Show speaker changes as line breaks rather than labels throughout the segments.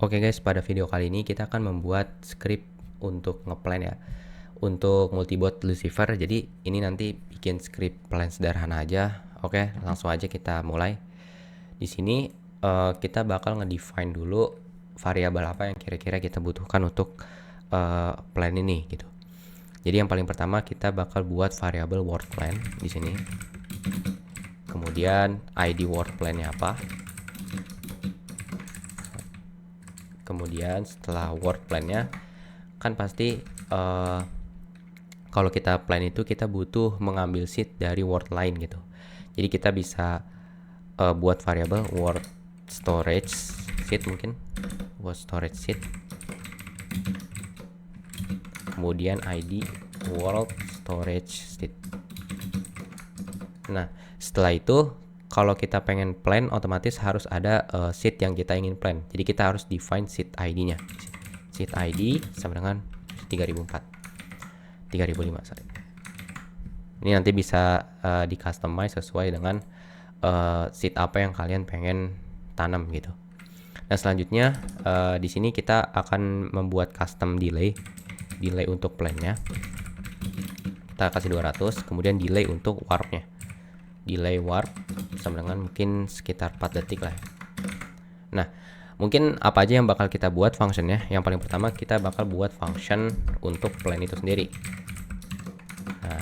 Oke guys, pada video kali ini kita akan membuat script untuk ngeplan ya. Untuk multibot Lucifer, jadi ini nanti bikin script plan sederhana aja. Oke, langsung aja kita mulai. Di sini kita bakal ngedefine dulu variabel apa yang kira-kira kita butuhkan untuk plan ini gitu. Jadi yang paling pertama kita bakal buat variabel word plan di sini. Kemudian ID word plan-nya apa? Kemudian setelah word plan-nya kan pasti kalau kita plan itu kita butuh mengambil seed dari word lain gitu. Jadi kita bisa buat variabel word storage seed, mungkin word storage seed, kemudian ID word storage seed. Nah setelah itu kalau kita pengen plan otomatis harus ada seed yang kita ingin plan. Jadi kita harus define seed ID-nya. Seed ID sama dengan 3005, sorry. Ini nanti bisa di customize sesuai dengan seed apa yang kalian pengen tanam gitu. Nah selanjutnya di sini kita akan membuat custom delay untuk plan-nya. Kita kasih 200, kemudian delay untuk warp-nya. Delay warp sama dengan mungkin sekitar 4 detik lah. Nah, mungkin apa aja yang bakal kita buat functionnya? Yang paling pertama kita bakal buat function untuk plan itu sendiri. Nah,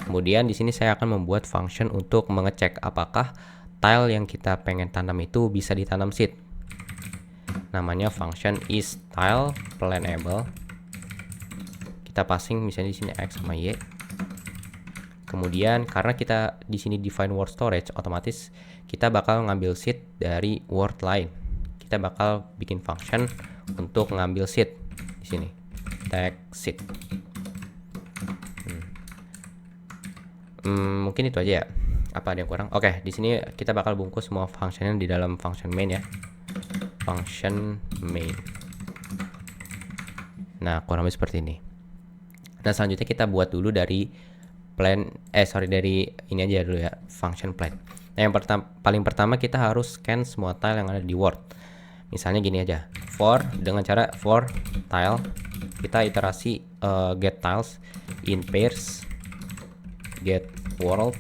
kemudian di sini saya akan membuat function untuk mengecek apakah tile yang kita pengen tanam itu bisa ditanam seed. Namanya function is tile planable. Kita passing misalnya di sini x sama y. Kemudian karena kita di sini define word storage, otomatis kita bakal ngambil seed dari word lain. Kita bakal bikin function untuk ngambil seed di sini. Tag seed. Mungkin itu aja ya. Apa ada yang kurang? Oke, di sini kita bakal bungkus semua functionnya di dalam function main ya. Function main. Nah, kurang lebih seperti ini. Nah, selanjutnya kita buat dulu dari dari ini aja dulu ya, function plan. Nah, yang paling pertama kita harus scan semua tile yang ada di Word. Misalnya gini aja, dengan cara for tile, kita iterasi get tiles in pairs, get world,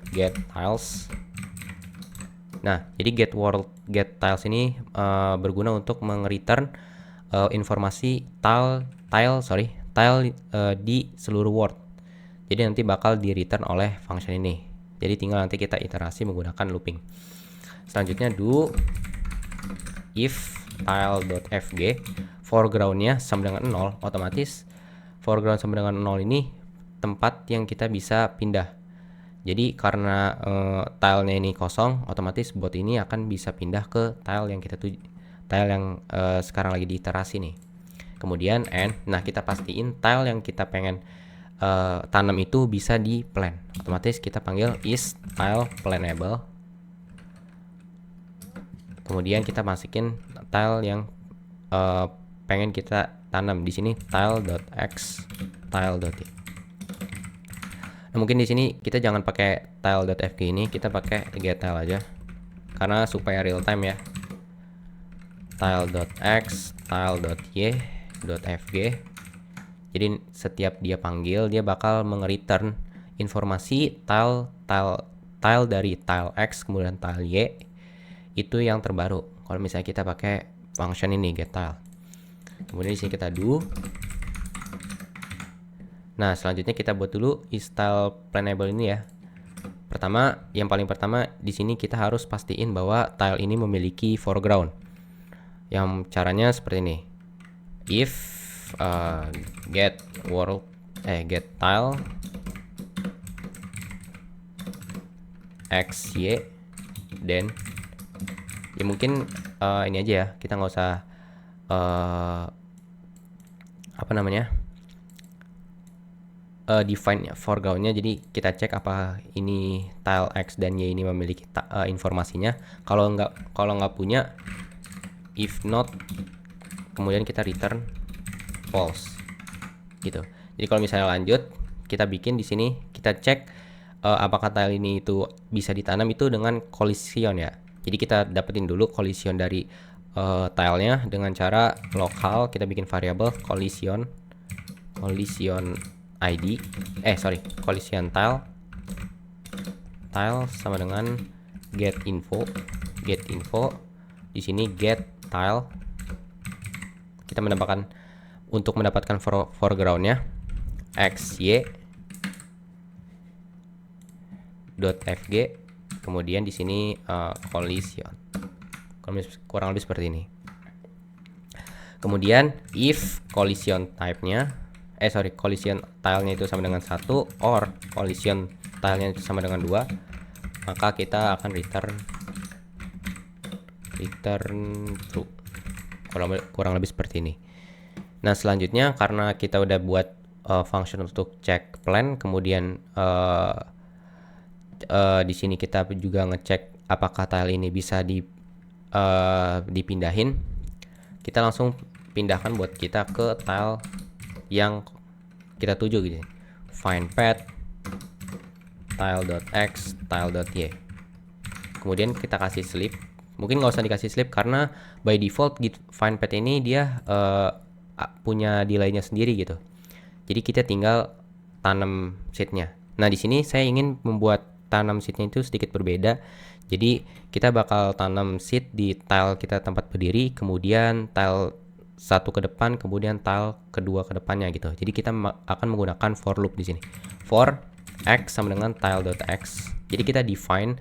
get tiles. Nah, jadi get world, get tiles ini berguna untuk meng-return informasi tile di seluruh word. Jadi nanti bakal di return oleh function ini. Jadi tinggal nanti kita iterasi menggunakan looping. Selanjutnya do if tile.fg foreground-nya sama dengan 0, otomatis foreground sama dengan 0 ini tempat yang kita bisa pindah. Jadi karena tile-nya ini kosong, otomatis bot ini akan bisa pindah ke tile yang sekarang lagi diiterasi nih. Kemudian nah kita pastiin tile yang kita pengen tanam itu bisa di plan. Otomatis kita panggil is tile planable. Kemudian kita masukin tile yang pengen kita tanam di sini, tile.x tile.y. Nah, mungkin di sini kita jangan pakai tile.fg ini, kita pakai get tile aja karena supaya real time ya. Tile.x tile.y .fg. Jadi setiap dia panggil dia bakal meng-return informasi tile dari tile x kemudian tile y itu yang terbaru. Kalau misalnya kita pakai function ini get tile. Kemudian di sini kita do. Nah, selanjutnya kita buat dulu is tile planable ini ya. Yang paling pertama di sini kita harus pastiin bahwa tile ini memiliki foreground. Yang caranya seperti ini. If get tile x y, then ya mungkin ini aja ya, kita nggak usah define foreground-nya. Jadi kita cek apa ini tile x dan y ini memiliki informasinya. Kalau nggak punya, if not, kemudian kita return false gitu. Jadi kalau misalnya lanjut kita bikin di sini, kita cek apakah tile ini itu bisa ditanam itu dengan collision ya. Jadi kita dapetin dulu collision dari tilenya dengan cara lokal kita bikin variabel collision ID, collision tile sama dengan get info. Di sini get tile, kita untuk mendapatkan foregroundnya xy .fg, kemudian di sini collision, kurang lebih seperti ini. Kemudian if collision type-nya collision tile-nya itu sama dengan 1 or collision tile-nya itu sama dengan 2, maka kita akan return true. Kurang lebih seperti ini. Nah, selanjutnya karena kita udah buat function untuk cek plan, kemudian di sini kita juga ngecek apakah tile ini bisa dipindahin. Kita langsung pindahkan buat kita ke tile yang kita tuju gitu. Find path tile.x tile.y. Kemudian kita kasih sleep. Mungkin nggak usah dikasih sleep karena by default find path ini dia punya delay-nya sendiri gitu. Jadi kita tinggal tanam seed-nya. Nah, di sini saya ingin membuat tanam seed-nya itu sedikit berbeda. Jadi kita bakal tanam seed di tile kita tempat berdiri, kemudian tile 1 ke depan, kemudian tile kedua ke depannya gitu. Jadi kita akan menggunakan for loop di sini. For x sama dengan tile.x. Jadi kita define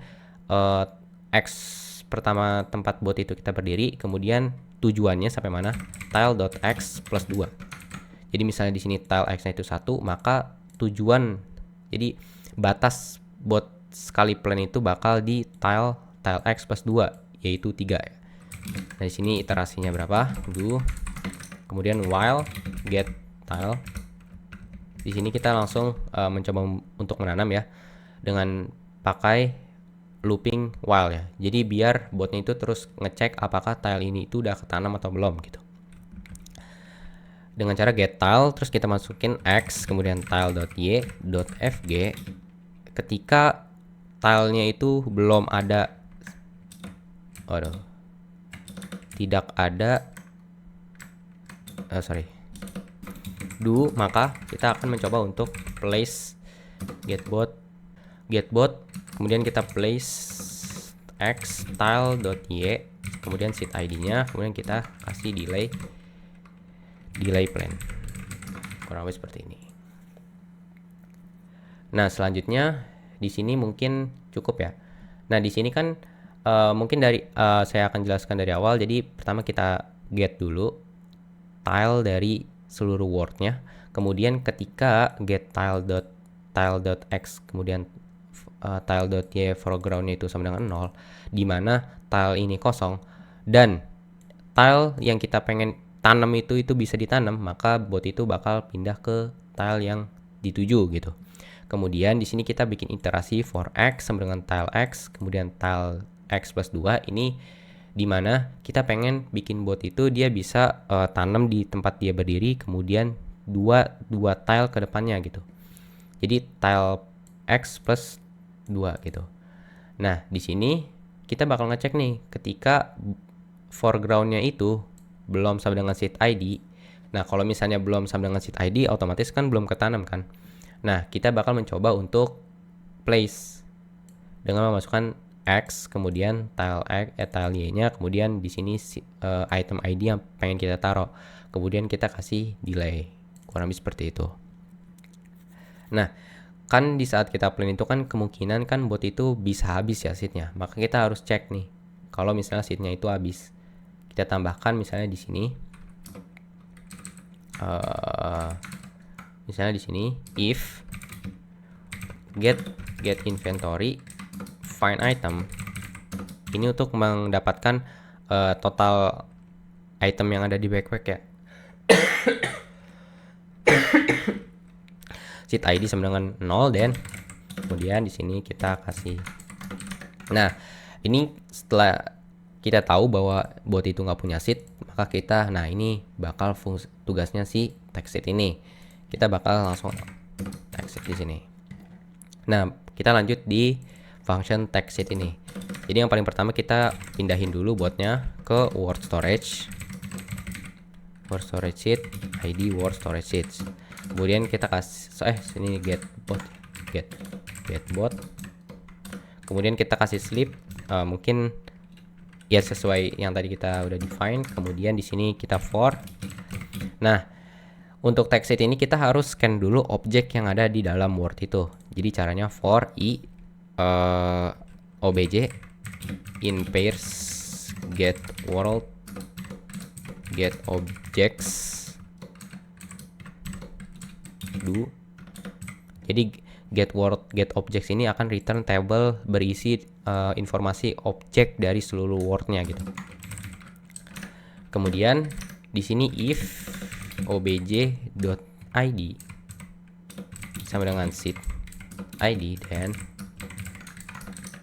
x pertama tempat bot itu kita berdiri, kemudian tujuannya sampai mana? Tile.x plus 2. Jadi misalnya di sini tile x-nya itu 1, maka tujuan, jadi batas bot sekali plan itu bakal di tile x plus 2, yaitu 3 ya. Nah, di sini iterasinya berapa? Do. Kemudian while get tile. Di sini kita langsung mencoba untuk menanam ya dengan pakai looping while ya. Jadi biar botnya itu terus ngecek apakah tile ini itu udah ketanam atau belum gitu. Dengan cara get tile, terus kita masukin x, kemudian tile.y.fg. Ketika tilenya itu belum ada, tidak ada, do, maka kita akan mencoba untuk place get bot, kemudian kita place x tile.y, kemudian seed ID-nya, kemudian kita kasih delay plan. Kurang lebih seperti ini. Nah, selanjutnya di sini mungkin cukup ya. Nah, di sini kan mungkin saya akan jelaskan dari awal. Jadi pertama kita get dulu tile dari seluruh word-nya. Kemudian ketika get tile.x kemudian tile.y foreground-nya itu sama dengan 0, di mana tile ini kosong dan tile yang kita pengen tanam itu bisa ditanam, maka bot itu bakal pindah ke tile yang dituju gitu. Kemudian di sini kita bikin iterasi for x sama dengan tile x, kemudian tile x plus 2, ini dimana kita pengen bikin bot itu dia bisa tanam di tempat dia berdiri, kemudian dua tile ke depannya gitu. Jadi tile x plus 2 gitu. Nah, di sini kita bakal ngecek nih ketika foreground-nya itu belum sama dengan seed ID. Nah, kalau misalnya belum sama dengan seed ID, otomatis kan belum ketanam kan. Nah, kita bakal mencoba untuk place dengan memasukkan x, kemudian tile y-nya, kemudian di sini item ID yang pengen kita taruh. Kemudian kita kasih delay. Kurang lebih seperti itu. Nah, kan di saat kita plan itu kan kemungkinan kan bot itu bisa habis ya seednya. Maka kita harus cek nih. Kalau misalnya seednya itu habis, kita tambahkan misalnya di sini. Misalnya di sini if get inventory find item, ini untuk mendapatkan total item yang ada di backpack ya. Seed ID sama dengan 0 dan kemudian di sini kita kasih. Nah, ini setelah kita tahu bahwa bot itu nggak punya seed, maka kita, nah ini bakal tugasnya si text seed ini. Kita bakal langsung text seed di sini. Nah, kita lanjut di function text seed ini. Jadi yang paling pertama kita pindahin dulu botnya ke word storage sheet, ID word storage sheet. Kemudian kita kasih sini get bot. Kemudian kita kasih sleep, mungkin ya sesuai yang tadi kita udah define. Kemudian di sini kita for. Nah, untuk text sheet ini kita harus scan dulu objek yang ada di dalam Word itu. Jadi caranya for i obj in pairs get world get objects do. Jadi get world get objects ini akan return table berisi informasi objek dari seluruh wordnya gitu. Kemudian di sini if obj.id sama dengan seed id, dan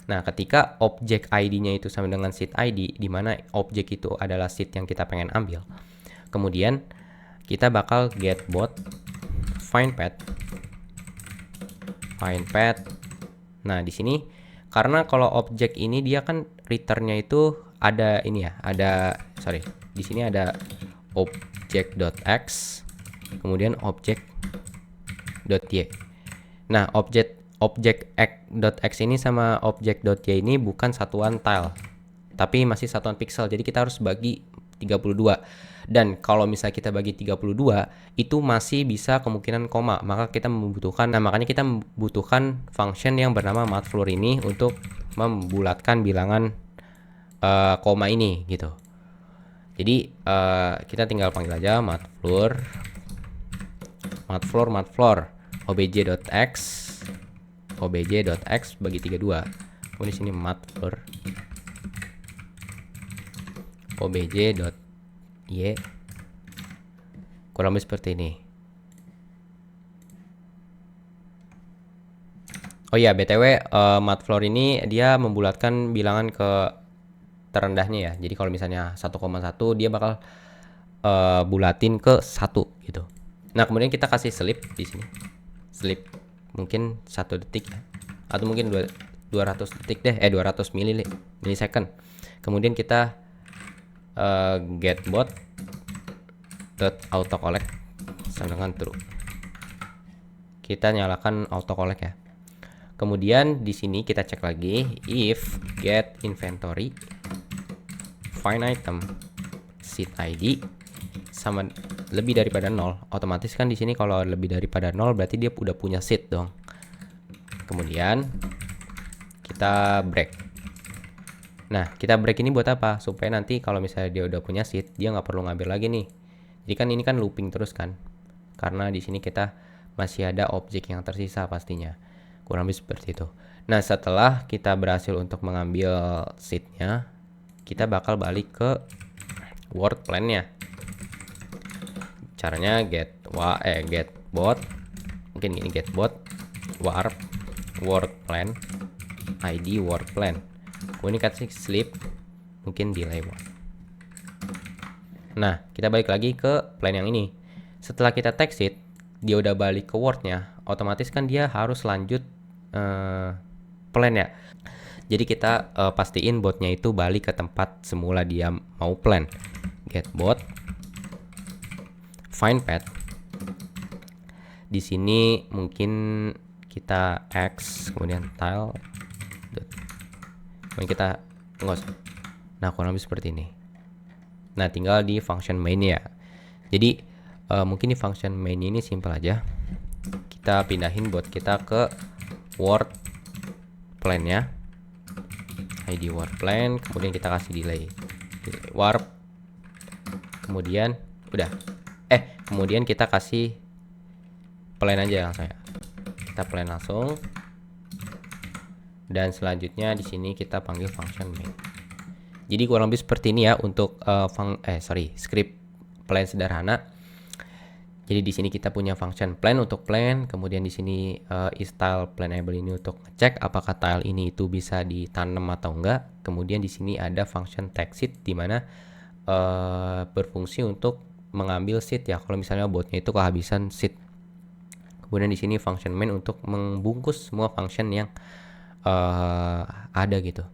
nah ketika objek ID-nya itu sama dengan seed ID, di mana objek itu adalah seed yang kita pengen ambil, kemudian kita bakal get bot find path. Nah di sini karena kalau objek ini dia kan returnnya itu ada ini ya, di sini ada object.x kemudian object.y. Nah object.x ini sama object.y ini bukan satuan tile, tapi masih satuan pixel. Jadi kita harus bagi 32. Dan kalau misalnya kita bagi 32, itu masih bisa kemungkinan koma. Makanya kita membutuhkan function yang bernama matfloor ini untuk membulatkan bilangan koma ini gitu. Jadi kita tinggal panggil aja matfloor obj.x bagi 32. Kemudian di sini matfloor obj.y kurang lebih seperti ini. Oh ya, BTW matfloor ini dia membulatkan bilangan ke terendahnya ya. Jadi kalau misalnya 1,1 dia bakal bulatin ke 1 gitu. Nah, kemudian kita kasih sleep di sini. Sleep mungkin 1 detik ya. Atau mungkin 200 detik deh, 200 milisecond. Kemudian kita get bot .autocollect sama dengan true. Kita nyalakan autocollect ya. Kemudian di sini kita cek lagi if get inventory find item seed ID sama lebih daripada 0, otomatis kan di sini kalau lebih daripada 0 berarti dia udah punya seed dong. Kemudian kita break. Nah, kita break ini buat apa? Supaya nanti kalau misalnya dia udah punya seed, dia nggak perlu ngambil lagi nih. Jadi kan ini kan looping terus kan, karena di sini kita masih ada objek yang tersisa pastinya. Kurang lebih seperti itu. Nah, setelah kita berhasil untuk mengambil seednya, kita bakal balik ke word plan-nya. Caranya get bot, mungkin gini, get bot warp word plan id word plan. Ini kasih sleep, mungkin delay one. Nah, kita balik lagi ke plan yang ini. Setelah kita text it, dia udah balik ke wordnya, otomatis kan dia harus lanjut plan ya. Jadi kita pastiin botnya itu balik ke tempat semula dia mau plan. Get bot find path. Di sini mungkin kita x kemudian tile. Kemudian kita ngos. Nah, kurang lebih seperti ini. Nah, tinggal di function main ya. Jadi mungkin di function main ini simple aja. Kita pindahin bot kita ke word plan ya. ID word plan, kemudian kita kasih delay warp. Kemudian udah. Kemudian kita kasih plan aja langsung ya. Kita plan langsung. Dan selanjutnya di sini kita panggil function main. Jadi kurang lebih seperti ini ya untuk script plan sederhana. Jadi di sini kita punya function plan untuk plan, kemudian di sini is tile planable ini untuk ngecek apakah tile ini itu bisa ditanam atau enggak. Kemudian di sini ada function text seed di mana berfungsi untuk mengambil seed ya kalau misalnya botnya itu kehabisan seed. Kemudian di sini function main untuk membungkus semua function yang ada gitu.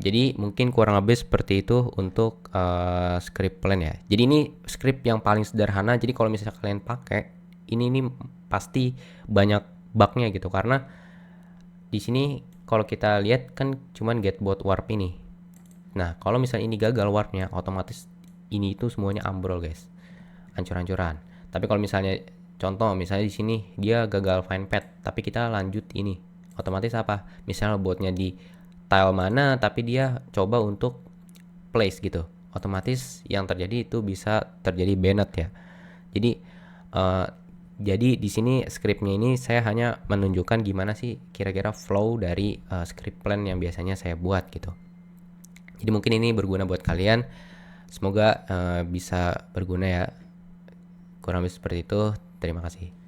Jadi mungkin kurang lebih seperti itu untuk script plan ya. Jadi ini script yang paling sederhana. Jadi kalau misalnya kalian pakai ini pasti banyak bugnya gitu, karena di sini kalau kita lihat kan cuman get bot warp ini. Nah kalau misalnya ini gagal warpnya, otomatis ini itu semuanya ambrol guys, hancur-hancuran. Tapi kalau misalnya contoh misalnya di sini dia gagal find path, tapi kita lanjut ini, otomatis apa? Misalnya botnya di tile mana, tapi dia coba untuk place gitu, otomatis yang terjadi itu bisa terjadi banned ya. Jadi uh, jadi di sini scriptnya ini saya hanya menunjukkan gimana sih kira-kira flow dari script plan yang biasanya saya buat gitu. Jadi mungkin ini berguna buat kalian. Semoga bisa berguna ya. Kurang lebih seperti itu. Terima kasih.